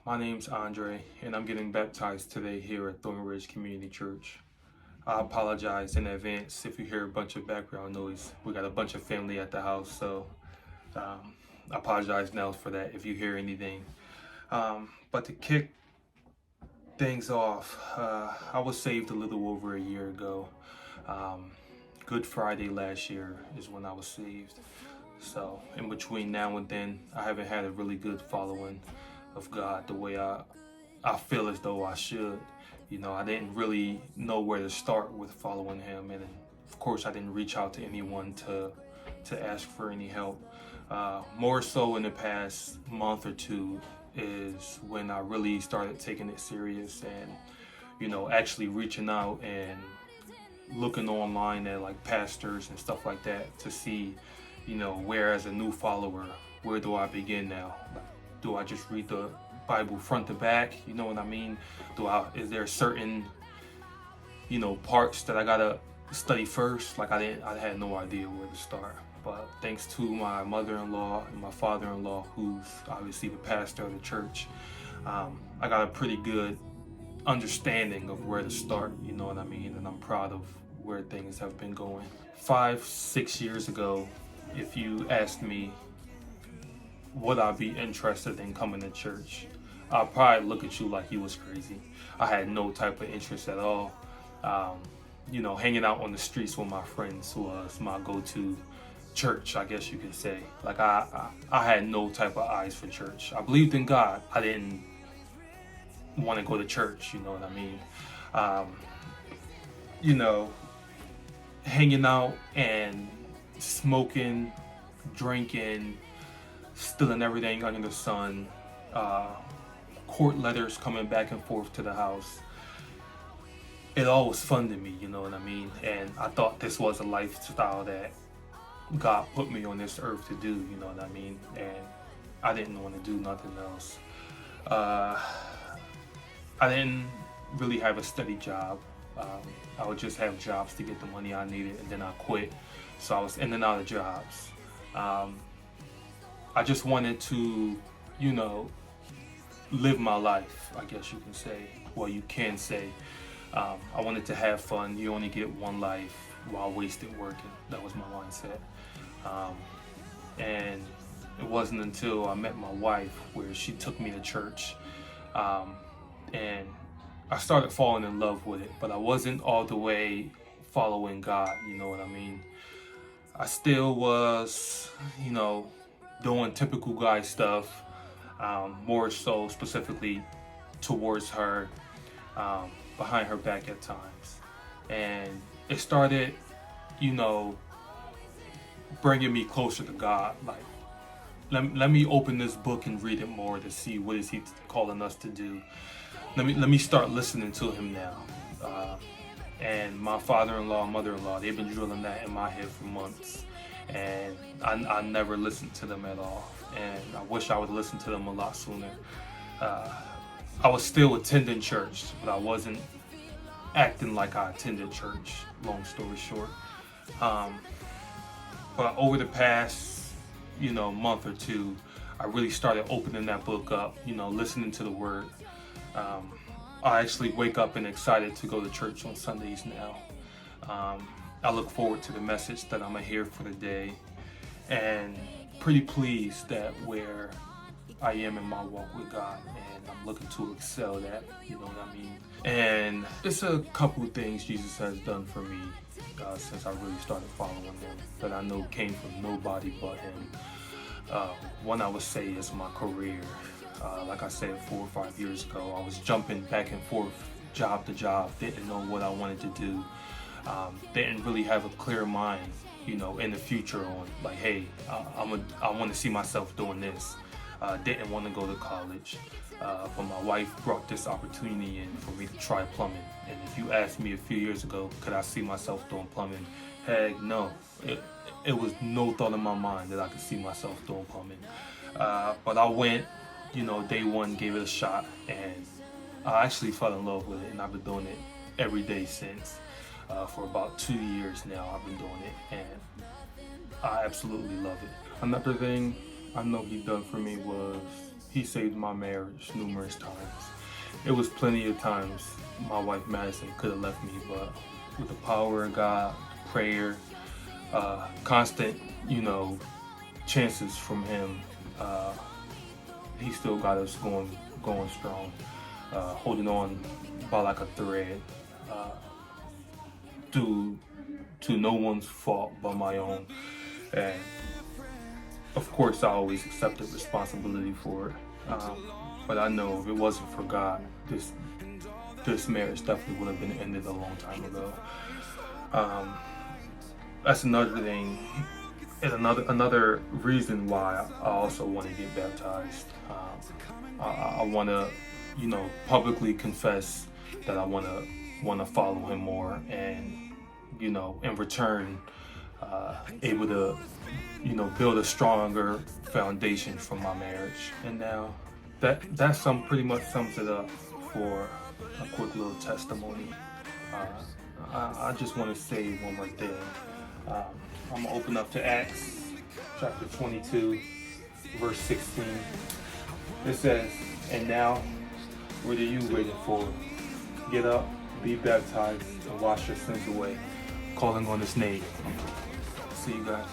My name's Andre, and I'm getting baptized today here at Thornridge Community Church. I apologize in advance if you hear a bunch of background noise. We got a bunch of family at the house, so I apologize now for that if you hear anything. But to kick things off, I was saved a little over a year ago. Good Friday last year is when I was saved. So in between now and then, I haven't had a really good following of God the way I feel as though I should. I didn't really know where to start with following Him, and of course, I didn't reach out to anyone to ask for any help. More so in the past month or two is when I really started taking it serious and actually reaching out and looking online at like pastors and stuff like that to see where as a new follower, where do I begin now? Do I just read the Bible front to back? You know what I mean? Is there certain parts that I gotta study first? Like I had no idea where to start. But thanks to my mother-in-law and my father-in-law, who's obviously the pastor of the church, I got a pretty good understanding of where to start, you know what I mean? And I'm proud of where things have been going. 5-6 years ago, if you asked me would I be interested in coming to church, I'll probably look at you like you was crazy. I had no type of interest at all. Hanging out on the streets with my friends was my go-to church, I guess you could say. Like I had no type of eyes for church. I believed in God. I didn't want to go to church, you know what I mean? Hanging out and smoking, drinking, stealing everything under the sun, court letters coming back and forth to the house. It all was fun to me, you know what I mean? And I thought this was a lifestyle that God put me on this earth to do, you know what I mean? And I didn't want to do nothing else. I didn't really have a steady job. I would just have jobs to get the money I needed, and then I quit. So I was in and out of jobs. I just wanted to, live my life, I guess you can say. Well, you can say. I wanted to have fun. You only get one life. While wasted working. That was my mindset. And it wasn't until I met my wife where she took me to church. And I started falling in love with it, but I wasn't all the way following God, you know what I mean? I still was, doing typical guy stuff, more so specifically towards her, behind her back at times. And it started, bringing me closer to God. Like, let me open this book and read it more to see what is He calling us to do. Let me start listening to Him now. And my father-in-law and mother-in-law, they've been drilling that in my head for months. And I never listened to them at all. And I wish I would listen to them a lot sooner. I was still attending church, but I wasn't acting like I attended church, long story short. But over the past, month or two, I really started opening that book up, listening to the Word. I actually wake up and excited to go to church on Sundays now. I look forward to the message that I'm going to hear for the day, and pretty pleased that where I am in my walk with God, and I'm looking to excel that, you know what I mean? And it's a couple of things Jesus has done for me since I really started following Him that I know came from nobody but Him. One I would say is my career. Like I said, 4 or 5 years ago, I was jumping back and forth, job to job, didn't know what I wanted to do, didn't really have a clear mind, in the future on like, hey, I want to see myself doing this. Didn't want to go to college, but my wife brought this opportunity in for me to try plumbing. And if you asked me a few years ago, could I see myself doing plumbing? Heck no. It was no thought in my mind that I could see myself doing plumbing. But I went, day one, gave it a shot, and I actually fell in love with it, and I've been doing it every day since. For about 2 years now, I've been doing it, and I absolutely love it. Another thing I know He done for me was He saved my marriage numerous times. It was plenty of times my wife Madison could have left me, but with the power of God, prayer, constant, chances from Him, He still got us going strong, holding on by like a thread, due to no one's fault but my own. And of course, I always accepted responsibility for it. But I know if it wasn't for God, this marriage definitely would have been ended a long time ago. That's another thing, and another reason why I also want to get baptized. I want to, publicly confess that I want to follow Him more, and in return, able to, build a stronger foundation for my marriage. And now that pretty much sums it up for a quick little testimony. I just want to say one more thing. I'm gonna open up to Acts chapter 22, verse 16. It says, "And now, what are you waiting for? Get up, be baptized, and wash your sins away, calling on His name." See you guys.